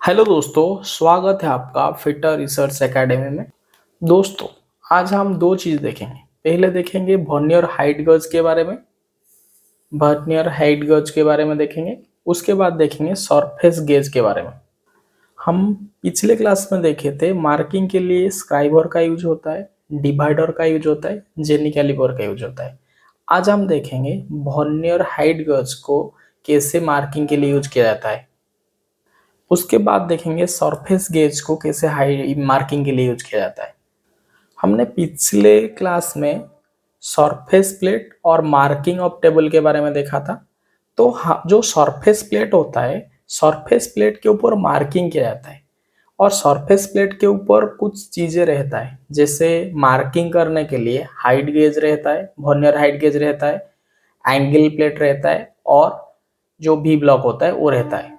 Hello दोस्तों, स्वागत है आपका फिटर रिसर्च एकेडमी में। दोस्तों, आज हम दो चीज़ देखेंगे। पहले देखेंगे वर्नियर हाइट गेज के बारे में, देखेंगे। उसके बाद देखेंगे सरफेस गेज के बारे में। हम पिछले क्लास में देखे थे मार्किंग के लिए स्क्राइबर का यूज होता है, डिवाइडर का यूज होता है, जेनी कैलिपर का यूज होता है। आज हम देखेंगे वर्नियर हाइट गेज को कैसे मार्किंग के लिए यूज किया जाता है। उसके बाद देखेंगे सरफेस गेज को कैसे हाई मार्किंग के लिए यूज किया जाता है। हमने पिछले क्लास में सरफेस प्लेट और मार्किंग ऑफ टेबल के बारे में देखा था। तो जो सरफेस प्लेट होता है, सरफेस प्लेट के ऊपर मार्किंग किया जाता है और सरफेस प्लेट के ऊपर कुछ चीजें रहता है। जैसे मार्किंग करने के लिए हाइट गेज रहता है, वर्नियर हाइट गेज रहता है, एंगल प्लेट रहता है और जो भी ब्लॉक होता है वो रहता है।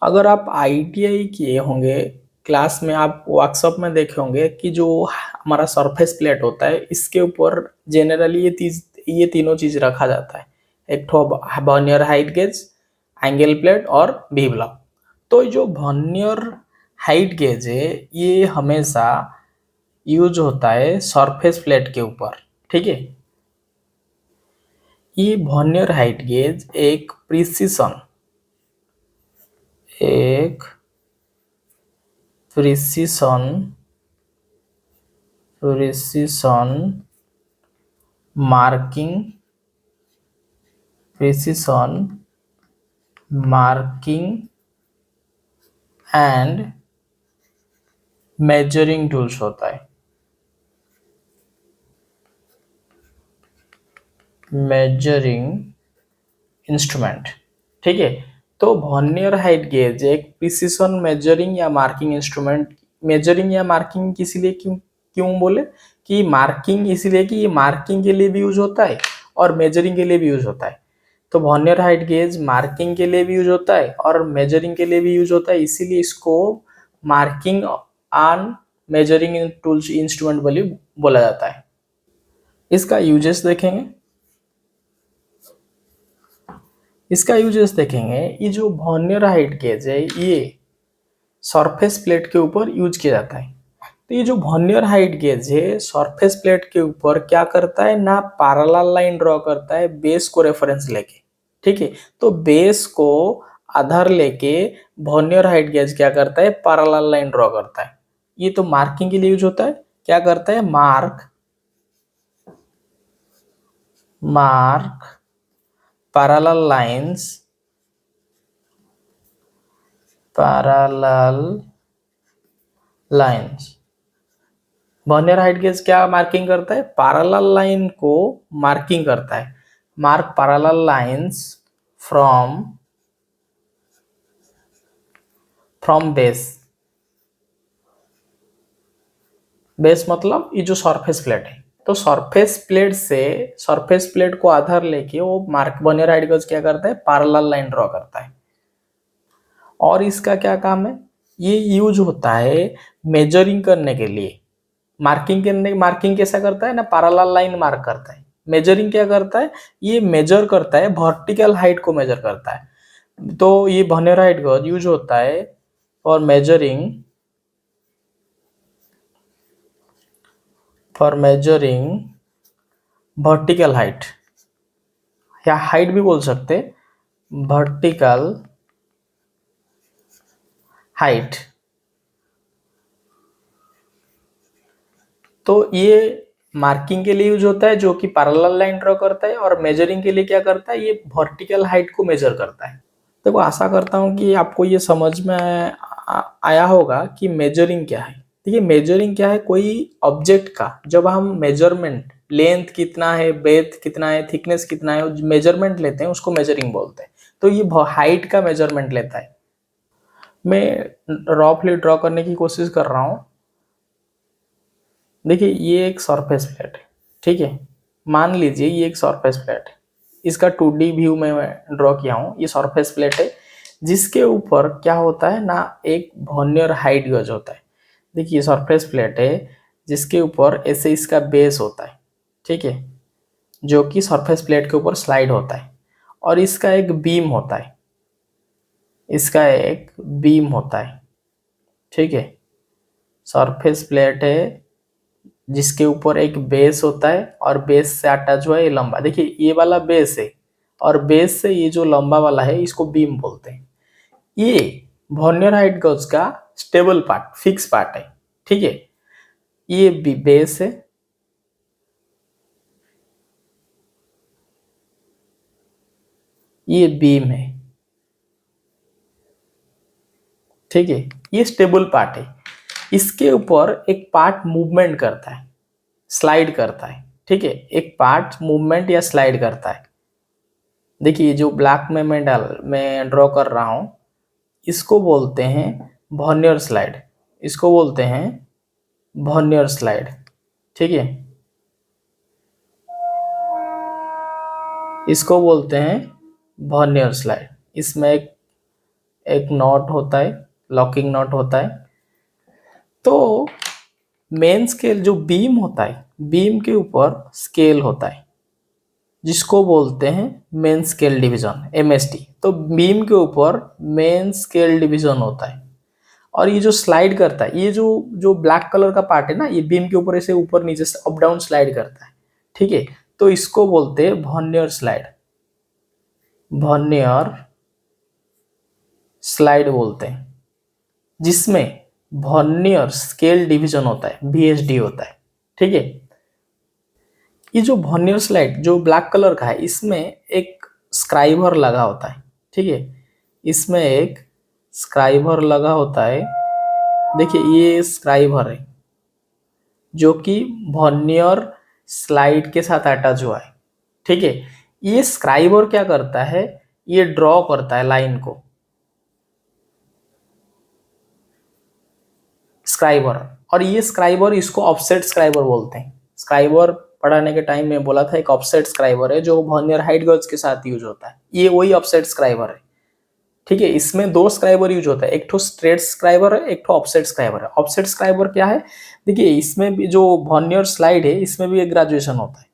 अगर आप आईटीआई किए होंगे, क्लास में आप वर्कशॉप में देखे होंगे कि जो हमारा सरफेस प्लेट होता है इसके ऊपर जनरली ये तीनों चीज रखा जाता है। एक तो vernier height gauge, angle plate और वी ब्लॉक। तो जो वर्नियर हाइट गेज है ये हमेशा यूज होता है सरफेस प्लेट के ऊपर। ठीक है, ये वर्नियर हाइट गेज एक precision marking and measuring tools होता है। Measuring instrument. ठीक है, तो वर्नियर हाइट गेज एक प्रिसिशन मेजरिंग या मार्किंग इंस्ट्रूमेंट। मेजरिंग या मार्किंग इसीलिए क्यों क्यों बोले कि मार्किंग इसीलिए कि ये मार्किंग के लिए भी यूज होता है और मेजरिंग के लिए भी यूज होता है। तो वर्नियर हाइट गेज मार्किंग के लिए भी यूज होता है और मेजरिंग के लिए भी यूज होता है, इसीलिए इसको marking and measuring tools instrument बोला जाता है। इसका यूजेस देखेंगे। ये जो वर्नियर हाइट गेज है ये सरफेस प्लेट के ऊपर यूज किया जाता है। तो ये जो वर्नियर हाइट गेज है सरफेस प्लेट के ऊपर क्या करता है ना, पैरेलल लाइन ड्रॉ करता है बेस को रेफरेंस लेके। ठीक है, तो बेस को आधार लेके वर्नियर हाइट गेज क्या करता है, पैरेलल लाइन ड्रॉ करता है। ये तो मार्किंग के लिए यूज होता है। क्या करता है, mark parallel lines. Vernier height gauge क्या मार्किंग करता है, पैरेलल लाइन को मार्किंग करता है। Mark parallel lines from base मतलब ये जो सरफेस प्लेट है, तो सरफेस प्लेट को आधार लेके वो मार्क वर्नियर हाइट गेज क्या करता है, पैरेलल लाइन ड्रॉ करता है। और इसका क्या काम है, ये यूज होता है मेजरिंग करने के लिए। मार्किंग कैसा करता है ना, पैरेलल लाइन मार्क करता है। मेजरिंग क्या करता है, ये मेजर करता है, वर्टिकल हाइट को मेजर करता है। तो ये वर्नियर हाइट गेज यूज होता है फॉर मेजरिंग वर्टिकल हाइट, या हाइट भी बोल सकते, वर्टिकल हाइट। तो ये मार्किंग के लिए यूज होता है जो कि पैरेलल लाइन ड्रॉ करता है, और मेजरिंग के लिए क्या करता है, ये वर्टिकल हाइट को मेजर करता है। देखो, आशा करता हूँ कि आपको ये समझ में आया होगा कि मेजरिंग क्या है। देखिए, मेजरिंग क्या है, कोई ऑब्जेक्ट का जब हम मेजरमेंट, लेंथ कितना है, ब्रेथ कितना है, थिकनेस कितना है, मेजरमेंट लेते हैं उसको मेजरिंग बोलते हैं। तो ये हाइट का मेजरमेंट लेता है। मैं रफली ड्रॉ करने की कोशिश कर रहा हूँ। देखिए, ये एक सरफेस प्लेट है। ठीक है, मान लीजिए ये एक सरफेस प्लेट है। इसका 2D व्यू में मैं ड्रॉ किया हूँ। ये सरफेस प्लेट है जिसके ऊपर क्या होता है ना, एक वर्नियर हाइट गेज होता है। देखिए, सरफेस प्लेट है जिसके ऊपर ऐसे इसका बेस होता है। ठीक है, जो कि सरफेस प्लेट के ऊपर स्लाइड होता है, और इसका एक बीम होता है। इसका एक बीम होता है, ठीक है। सरफेस प्लेट है जिसके ऊपर एक बेस होता है और बेस से अटैच हुआ है ये लंबा, देखिए ये वाला बेस है और बेस से ये जो लंबा वाला है इसको बीम बोलते हैं। ये वर्नियर हाइट गॉज का स्टेबल पार्ट, फिक्स पार्ट है, ठीक है। ये बेस है, ये बीम है, ठीक है। ये स्टेबल पार्ट है, इसके ऊपर एक पार्ट मूवमेंट करता है, स्लाइड करता है, ठीक है। एक पार्ट मूवमेंट या स्लाइड करता है। देखिए जो ब्लैक में मैं ड्रॉ कर रहा हूं इसको बोलते हैं वर्नियर स्लाइड, इसको बोलते हैं वर्नियर स्लाइड, ठीक है। इसको बोलते हैं वर्नियर स्लाइड। इसमें एक एक नॉट होता है, लॉकिंग नॉट होता है। तो मेन स्केल जो बीम होता है, बीम के ऊपर स्केल होता है जिसको बोलते हैं मेन स्केल डिवीजन, एमएसडी। तो बीम के ऊपर मेन स्केल डिवीजन होता है और ये जो स्लाइड करता है, ये जो जो ब्लैक कलर का पार्ट है ना, ये बीम के ऊपर ऐसे ऊपर नीचे से अप डाउन स्लाइड करता है, ठीक है। तो इसको बोलते हैं वर्नियर स्लाइड, वर्नियर स्लाइड बोलते हैं, जिसमें वर्नियर स्केल डिवीजन होता है, वीएसडी होता है, ठीक है। ये जो वर्नियर स्लाइड जो ब्लैक कलर का है इसमें एक स्क्राइबर लगा होता है, ठीक है। इसमें एक स्क्राइबर लगा होता है, देखिए ये स्क्राइबर है जो कि वर्नियर स्लाइड के साथ अटैच हुआ है, ठीक है। ये स्क्राइबर क्या करता है, ये ड्रॉ करता है लाइन को, स्क्राइबर। और ये स्क्राइबर इसको ऑफसेट स्क्राइबर बोलते हैं। स्क्राइबर पढ़ाने के टाइम में बोला था एक ऑफसेट स्क्राइबर है जो वर्नियर हाइट गॉज के साथ यूज होता है, ये वही ऑफसेट स्क्राइबर है, ठीक है। इसमें दो स्क्राइबर यूज होता है, एक तो स्ट्रेट स्क्राइबर है, एक तो ऑफसेट स्क्राइबर है। ऑफसेट स्क्राइबर क्या है, देखिए इसमें भी जो वर्नियर स्लाइड है इसमें भी एक ग्रेजुएशन होता है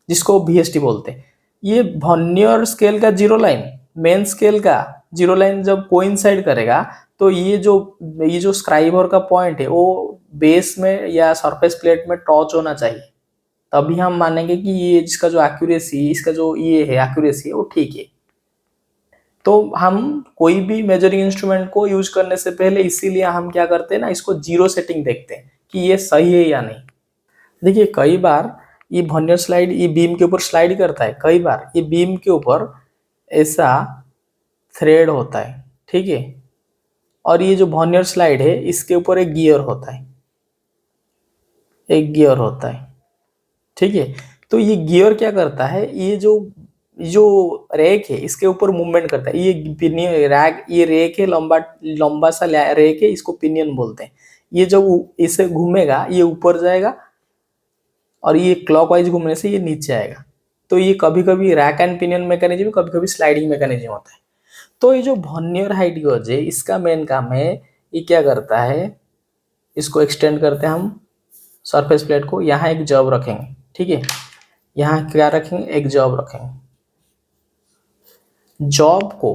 जिसको वीएसटी बोलते हैं। ये वर्नियर स्केल का जीरो लाइन, मेन स्केल का जीरो लाइन जब कोइंसाइड करेगा तो ये जो स्क्राइबर का पॉइंट है वो बेस में या सरफेस प्लेट में टच होना चाहिए, तभी हम मानेंगे कि ये इसका जो एक्यूरेसी, इसका जो ये है एक्यूरेसी है वो ठीक है। तो हम कोई भी मेजरिंग इंस्ट्रूमेंट को यूज करने से पहले इसीलिए हम क्या करते हैं ना, इसको जीरो सेटिंग देखते हैं कि ये सही है या नहीं। देखिए कई बार ये वर्नियर स्लाइड ये बीम के ऊपर स्लाइड करता है, कई बार ये बीम के ऊपर ऐसा थ्रेड होता है, ठीक है। और ये जो वर्नियर स्लाइड है इसके ऊपर एक गियर होता है, एक गियर होता है, ठीक है। तो ये गियर क्या करता है, ये जो जो रेक है इसके ऊपर मूवमेंट करता है। ये पिनियन रैक, ये रेक है, लंबा लंबा सा रेक है, इसको पिनियन बोलते हैं। ये जब इसे घूमेगा ये ऊपर जाएगा और ये क्लॉकवाइज घूमने से ये नीचे आएगा। तो ये कभी कभी रैक एंड पिनियन मैकेनिज्म, कभी कभी स्लाइडिंग मैकेनिज्म होता है। तो ये जो वर्नियर हाइट गॉज है इसका मेन काम है, ये क्या करता है, इसको एक्सटेंड करते हैं हम सरफेस प्लेट को, यहाँ एक जॉब रखेंगे, ठीक है। यहाँ क्या रखेंगे, एक जॉब रखेंगे। जॉब को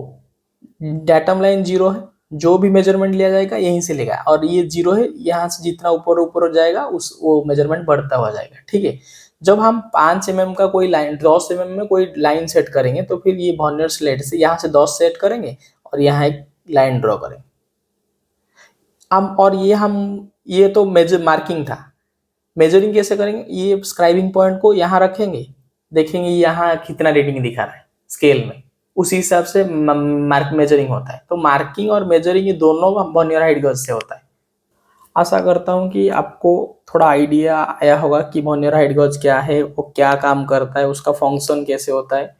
डाटम लाइन जीरो है, जो भी मेजरमेंट लिया जाएगा यहीं से लेगा, और ये जीरो है, यहाँ से जितना ऊपर ऊपर जाएगा उस वो मेजरमेंट बढ़ता हुआ जाएगा, ठीक है। जब हम 5 mm का कोई लाइन, 10 mm में कोई लाइन सेट करेंगे तो फिर ये वर्नियर स्लेट से यहाँ से 10 सेट करेंगे और यहाँ एक लाइन ड्रॉ करेंगे हम। और ये तो मेजर मार्किंग था। मेजरिंग कैसे करेंगे, ये स्क्राइबिंग पॉइंट को यहाँ रखेंगे, देखेंगे यहाँ कितना रीडिंग दिखा रहा है स्केल में, उसी हिसाब से मार्क मेजरिंग होता है। तो मार्किंग और मेजरिंग ये दोनों वर्नियर हाइट गॉज से होता है। आशा करता हूँ कि आपको थोड़ा आइडिया आया होगा कि वर्नियर हाइट गॉज क्या है, वो क्या काम करता है, उसका फंक्शन कैसे होता है।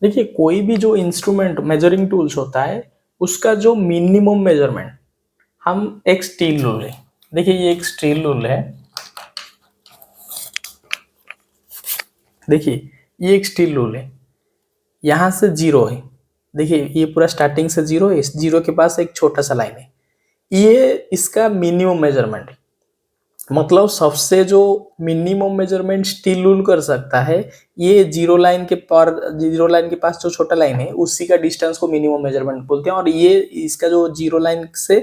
देखिए कोई भी जो इंस्ट्रूमेंट मेजरिंग टूल्स होता है उसका जो मिनिमम मेजरमेंट, हम एक स्टील रूल है, देखिए ये एक स्टील रूल है, देखिए ये एक स्टील रूल है, यहाँ से जीरो है, देखिए ये पूरा स्टार्टिंग से जीरो है, इस जीरो के पास एक छोटा सा लाइन है, ये इसका मिनिमम मेजरमेंट है। मतलब सबसे जो मिनिमम मेजरमेंट स्टिल रूल कर सकता है, ये जीरो लाइन के पास जो छोटा लाइन है उसी का डिस्टेंस को मिनिमम मेजरमेंट बोलते हैं। और ये इसका जो जीरो लाइन से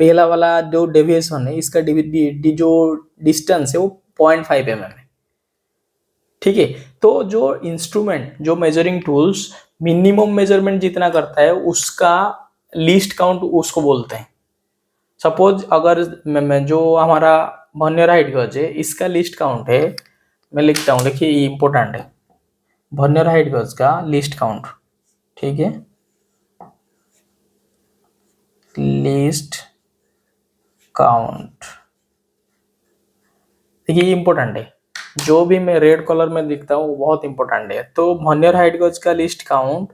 पहला वाला जो डेविएशन है, इसका जो डिस्टेंस है वो 0.5 mm है। ठीक है, तो जो इंस्ट्रूमेंट, जो मेजरिंग टूल्स मिनिमम मेजरमेंट जितना करता है उसका लीस्ट काउंट उसको बोलते हैं। सपोज अगर मैं जो हमारा वर्नियर हाइट गज है इसका लिस्ट काउंट है, मैं लिखता हूँ, देखिए ये इंपॉर्टेंट है, वर्नियर हाइट गज का लिस्ट काउंट। ठीक है, लिस्ट काउंट, देखिए ये इंपॉर्टेंट है, जो भी मैं रेड कलर में दिखता हूँ वो बहुत इंपॉर्टेंट है। तो वर्नियर हाइट गज का लिस्ट काउंट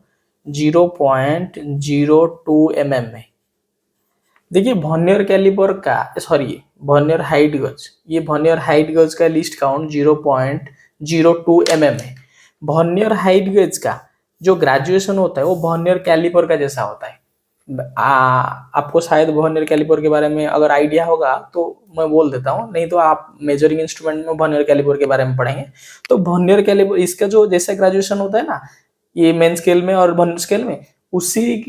0.02 mm है। देखिए वर्नियर कैलिपर का, सॉरी वर्नियर हाइट गज, ये वर्नियर हाइट गज का लिस्ट काउंट 0.02 mm है। वर्नियर हाइट गेज का जो ग्रेजुएशन होता है वो वर्नियर कैलिपर का जैसा होता है। आपको शायद वर्नियर कैलिपर के बारे में अगर आइडिया होगा तो मैं बोल देता हूँ, नहीं तो आप मेजरिंग इंस्ट्रूमेंट में वर्नियर कैलिपर के बारे में पढ़ेंगे। तो वर्नियर कैलिपर इसका जो जैसा ग्रेजुएशन होता है ना, ये मेन स्केल में और वर्नियर स्केल में, उसी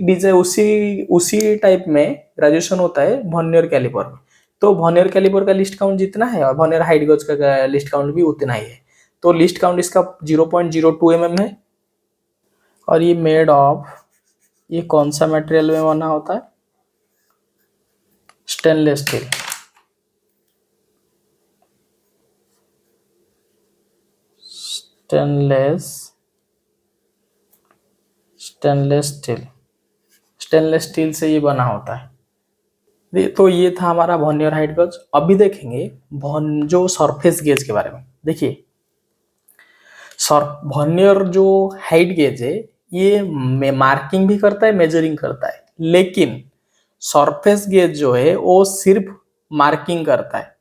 टाइप में ग्रेजुएशन होता है वर्नियर कैलिपर में। तो वर्नियर कैलिपर का लिस्ट काउंट जितना है और वर्नियर हाइट गेज का लिस्ट काउंट भी उतना ही है। तो लिस्ट काउंट इसका 0.02 mm है। और ये मेड ऑफ, ये कौन सा मटेरियल में बना होता है? Stainless steel. स्टेनलेस स्टील से ये बना होता है। तो ये था हमारा वर्नियर हाइट गेज। अभी देखेंगे जो सरफेस गेज के बारे में। देखिए वर्नियर जो हाइट गेज है ये मार्किंग भी करता है, मेजरिंग करता है, लेकिन सरफेस गेज जो है वो सिर्फ मार्किंग करता है,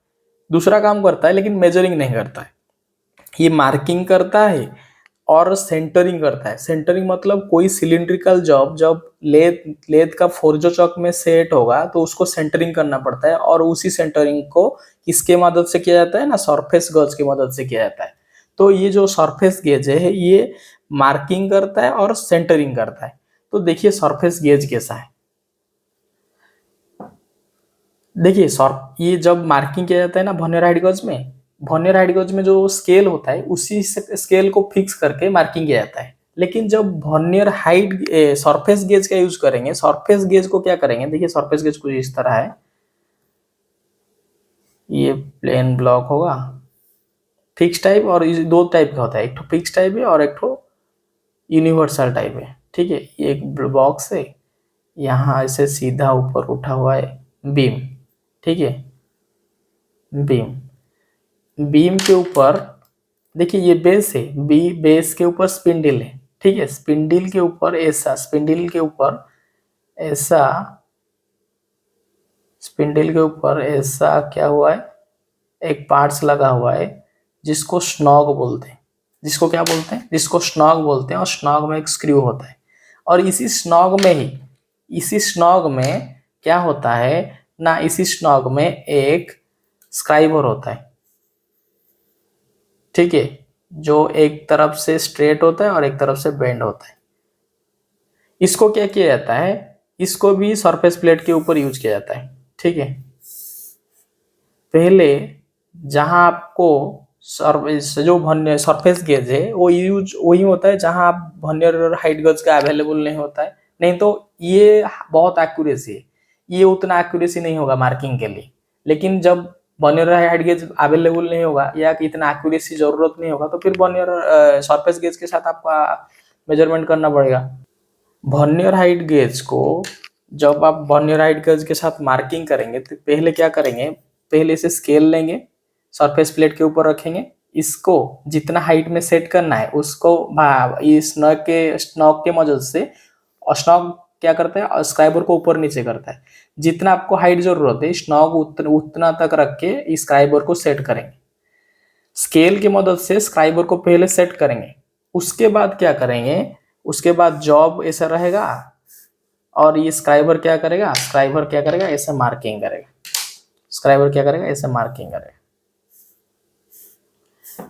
दूसरा काम करता है लेकिन मेजरिंग नहीं करता है। ये मार्किंग करता है और सेंटरिंग करता है। सेंटरिंग मतलब कोई सिलिंड्रिकल जॉब जब लेथ का फोर्जो चौक में सेट होगा तो उसको सेंटरिंग करना पड़ता है, और उसी सेंटरिंग को किसके मदद से किया जाता है ना, सरफेस गेज की मदद से किया जाता है। तो ये जो सरफेस गेज है ये मार्किंग करता है और सेंटरिंग करता है। तो देखिए सरफेस गेज कैसा है। देखिए ये जब मार्किंग किया जाता है ना वर्नियर हाइट गेज में, वर्नियर हाइट गेज में जो स्केल होता है उसी स्केल को फिक्स करके मार्किंग किया जाता है। लेकिन जब वर्नियर हाइट सरफेस गेज का यूज करेंगे, सरफेस गेज को क्या करेंगे, देखिए सरफेस गेज कुछ इस तरह है, ये प्लेन ब्लॉक होगा, फिक्स टाइप, और दो टाइप का होता है, एक तो फिक्स टाइप है और एक तो यूनिवर्सल टाइप है। ठीक है, ये एक बॉक्स है, यहाँ ऐसे सीधा ऊपर उठा हुआ है बीम। ठीक है, बीम के ऊपर देखिए ये बेस है, बेस के ऊपर स्पिंडल है। ठीक है, स्पिंडल के ऊपर ऐसा, स्पिंडल के ऊपर ऐसा क्या हुआ है, एक पार्ट्स लगा हुआ है जिसको स्नॉग बोलते हैं। जिसको स्नॉग बोलते हैं, और स्नॉग में एक स्क्रू होता है। और इसी स्नॉग में क्या होता है ना, इसी स्नॉग में एक स्क्राइबर होता है। ठीक है, जो एक तरफ से स्ट्रेट होता है और एक तरफ से बेंड होता है। इसको क्या किया जाता है, इसको भी सरफेस प्लेट के ऊपर यूज किया जाता है। ठीक है, पहले जहां आपको जो सरफेस गेज है वो यूज वही होता है जहां आप वर्नियर हाइट गेज का अवेलेबल नहीं होता है। नहीं तो ये बहुत एक्यूरेसी है, ये उतना एक्यूरेसी नहीं होगा मार्किंग के लिए। लेकिन जब वर्नियर हाइट गेज अवेलेबल नहीं होगा या कि इतना एक्यूरेसी जरूरत नहीं होगा तो फिर वर्नियर सरफेस गेज के साथ आपका मेजरमेंट करना पड़ेगा। वर्नियर हाइट गेज को जब आप वर्नियर हाइट गेज के साथ मार्किंग करेंगे तो पहले क्या करेंगे, पहले इसे स्केल लेंगे, सरफेस प्लेट के ऊपर रखेंगे, इसको जितना हाइट में सेट करना है उसको इस स्नॉक के मदद से, और स्नॉक क्या करता है, स्क्राइबर को ऊपर नीचे करता है। जितना आपको हाइट जरूरत है स्नॉक उतना तक रख के स्क्राइबर को सेट करेंगे। स्केल की मदद से स्क्राइबर को पहले सेट करेंगे, उसके बाद क्या करेंगे, उसके बाद जॉब ऐसा रहेगा, और ये स्क्राइबर क्या करेगा, ऐसे मार्किंग करेगा।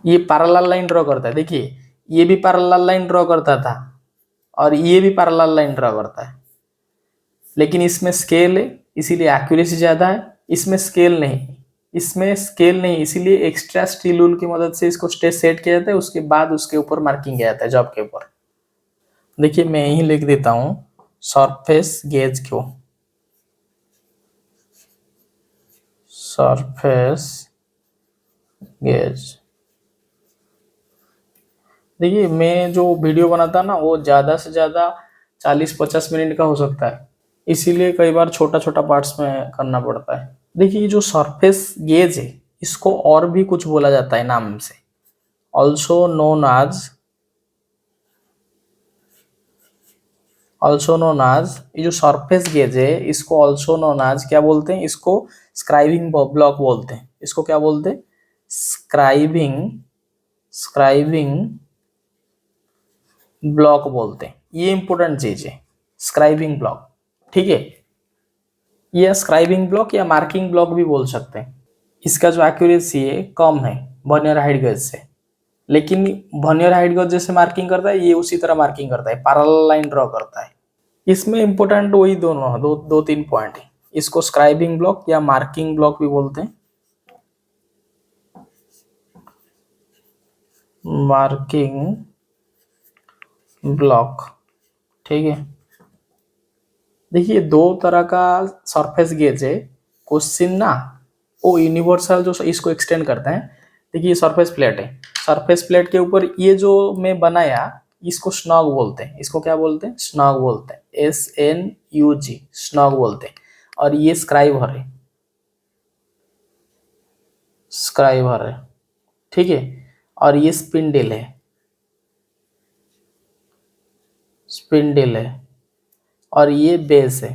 ये पैरेलल लाइन ड्रॉ करता है, देखिए ये भी पैरेलल लाइन ड्रॉ करता था और ये भी पैरेलल लाइन ड्रॉ करता है, लेकिन इसमें स्केल है इसीलिए एक्यूरेसी ज्यादा है, इसमें स्केल नहीं, इसमें स्केल नहीं इसीलिए एक्स्ट्रा स्टील रूल की मदद से इसको स्टेज सेट किया जाता है, उसके बाद उसके ऊपर मार्किंग किया जाता है जॉब के ऊपर। देखिए मैं यही लिख देता हूं सरफेस गेज को, सरफेस गेज। देखिए मैं जो वीडियो बनाता ना वो ज़्यादा से ज़्यादा 40-50 मिनट का हो सकता है, इसीलिए कई बार छोटा छोटा पार्ट्स में करना पड़ता है। देखिए जो सरफेस गेज है इसको और भी कुछ बोला जाता है नाम से, ऑल्सो नोन आज ये जो सरफेस गेज है इसको ऑल्सो नोन आज क्या बोलते हैं, इसको स्क्राइबिंग ब्लॉक बोलते हैं। इसको क्या बोलते हैं, स्क्राइबिंग ब्लॉक बोलते हैं। ये इंपॉर्टेंट चीज है स्क्राइबिंग ब्लॉक, ठीक है। ये स्क्राइबिंग ब्लॉक या मार्किंग ब्लॉक भी बोल सकते हैं। इसका जो एक्यूरेसी है कम है वर्नियर हाइट गेज से, लेकिन वर्नियर हाइट गेज जैसे मार्किंग करता है ये उसी तरह मार्किंग करता है, पैरेलल लाइन ड्रॉ करता है। इसमें इंपॉर्टेंट वही दोनों दो तीन पॉइंट है। इसको स्क्राइबिंग ब्लॉक या मार्किंग ब्लॉक भी बोलते हैं, मार्किंग ब्लॉक, ठीक है। देखिए दो तरह का सरफेस गेज है, क्वेश्चन ना वो यूनिवर्सल जो इसको एक्सटेंड करते हैं। देखिए ये सरफेस प्लेट है, सरफेस प्लेट के ऊपर ये जो मैं बनाया इसको स्नॉग बोलते हैं। इसको क्या बोलते हैं, स्नॉग बोलते हैं, SNUG, स्नॉग बोलते हैं। और ये स्क्राइबर है, स्क्राइबर है, ठीक है। और ये स्पिंडल है, स्पिंडल है। और ये बेस है।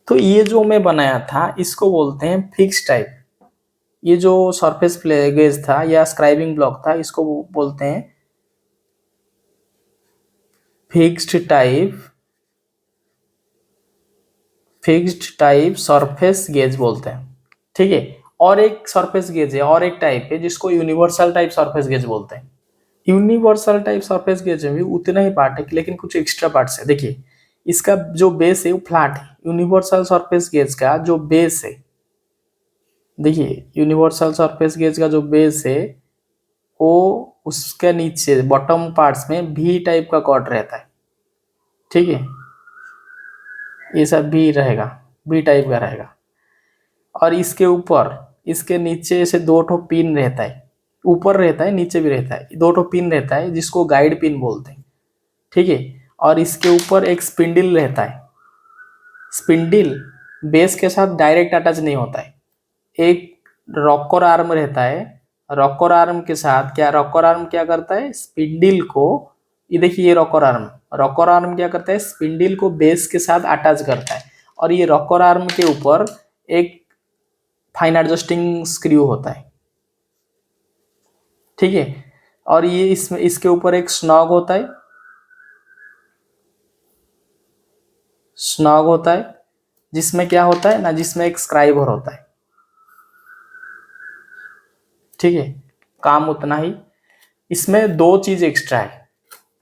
तो ये जो मैं बनाया था इसको बोलते हैं फिक्स टाइप। ये जो सरफेस गेज था या स्क्राइबिंग ब्लॉक था इसको बोलते हैं फिक्स्ड टाइप सरफेस गेज बोलते हैं, ठीक है। और एक सरफेस गेज है और एक टाइप है जिसको यूनिवर्सल टाइप सरफेस गेज बोलते हैं। यूनिवर्सल टाइप सरफेस गेज में भी उतना ही पार्ट है लेकिन कुछ एक्स्ट्रा पार्ट्स है। देखिए इसका जो बेस है वो फ्लैट है, यूनिवर्सल सरफेस गेज का जो बेस है, देखिए यूनिवर्सल सरफेस गेज का जो बेस है वो उसके नीचे बॉटम पार्ट्स में वी टाइप का कॉर्ड रहता है, ठीक है। ये सब भी रहेगा, वी टाइप का रहेगा। और इसके ऊपर इसके नीचे से दो ठो पिन रहता है, ऊपर रहता है नीचे भी रहता है, दो ठो पिन रहता है जिसको गाइड पिन बोलते हैं, ठीक है। और इसके ऊपर एक स्पिंडल रहता है, स्पिंडल बेस के साथ डायरेक्ट अटैच नहीं होता है। एक रॉकर आर्म रहता है, रॉकर आर्म के साथ क्या, रॉकर आर्म क्या करता है, स्पिंडल को, ये देखिए ये रॉकर आर्म क्या करता है, स्पिंडल को बेस के साथ अटैच करता है। और ये रॉकर आर्म के ऊपर एक फाइन एडजस्टिंग स्क्रू होता है, ठीक है। और ये इसमें इसके ऊपर एक स्नॉग होता है, स्नॉग होता है जिसमें क्या होता है ना, जिसमें एक स्क्राइबर होता है, ठीक है। काम उतना ही, इसमें दो चीज एक्स्ट्रा है।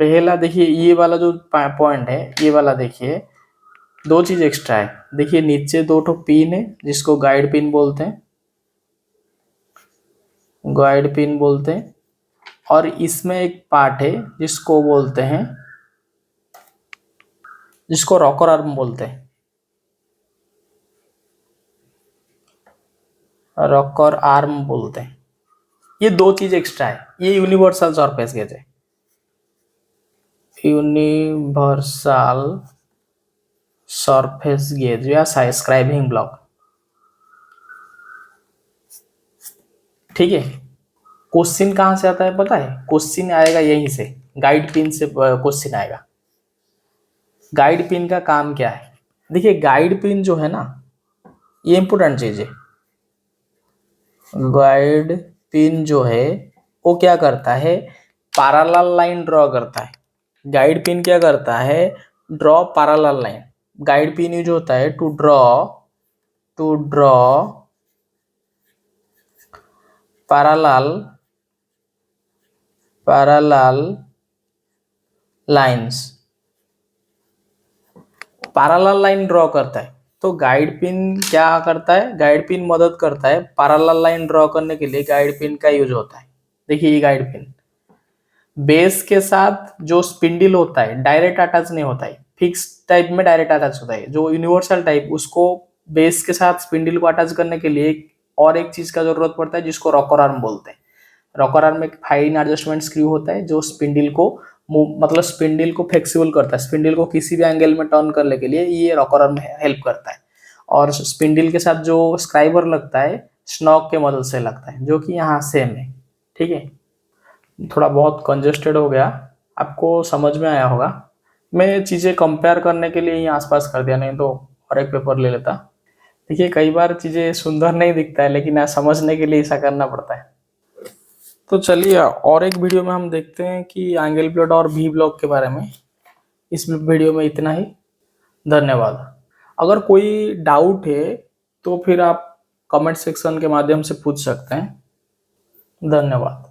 पहला देखिए ये वाला जो पॉइंट है ये वाला, देखिए दो चीज एक्स्ट्रा है। देखिए नीचे दो ठो पिन है जिसको गाइड पिन बोलते हैं, गाइड पिन बोलते हैं। और इसमें एक पार्ट है जिसको बोलते हैं, जिसको रॉकर आर्म बोलते हैं, रॉकर आर्म बोलते हैं। ये दो चीज एक्स्ट्रा है, ये यूनिवर्सल सरफेस गेज है, यूनिवर्सल सरफेस गेज या स्क्राइबिंग ब्लॉक, ठीक है। क्वेश्चन कहां से आता है पता है, क्वेश्चन आएगा यहीं से, गाइड पिन से क्वेश्चन आएगा। गाइड पिन का काम क्या है, देखिए गाइड पिन जो है ना ये इंपॉर्टेंट चीज है। गाइड पिन जो है वो क्या करता है, पैरेलल लाइन ड्रॉ करता है। गाइड पिन क्या करता है, draw parallel line. Guide pin use होता है to draw parallel lines, parallel line draw करता है। तो गाइड पिन क्या करता है, गाइड पिन मदद करता है पैरेलल लाइन ड्रॉ करने के लिए, गाइड पिन का यूज होता है। देखिए ये गाइड पिन बेस के साथ जो स्पिंडल होता है डायरेक्ट अटैच नहीं होता है, फिक्स टाइप में डायरेक्ट अटैच होता है। जो यूनिवर्सल टाइप, उसको बेस के साथ स्पिंडल को अटैच करने के लिए और एक चीज का जरूरत पड़ता है जिसको रॉकर आर्म बोलते हैं। रॉकर आर्म में एक फाइन एडजस्टमेंट स्क्रू होता है जो स्पिंडल को मतलब स्पिंडल को फ्लेक्सिबल करता है, स्पिंडल को किसी भी एंगल में टर्न करने के लिए ये रॉकर आर्म हेल्प करता है। और स्पिंडल के साथ जो स्क्राइबर लगता है स्नॉक के मदद से लगता है, जो कि यहाँ सेम है। ठीक है, थोड़ा बहुत कंजेस्टेड हो गया, आपको समझ में आया होगा। मैं चीज़ें कंपेयर करने के लिए ही आसपास कर दिया, नहीं तो और एक पेपर ले लेता। देखिए कई बार चीज़ें सुंदर नहीं दिखता है, लेकिन समझने के लिए ऐसा करना पड़ता है। तो चलिए और एक वीडियो में हम देखते हैं कि एंगल प्लॉट और वी ब्लॉक के बारे में। इस वीडियो में इतना ही, धन्यवाद। अगर कोई डाउट है तो फिर आप कमेंट सेक्शन के माध्यम से पूछ सकते हैं। धन्यवाद।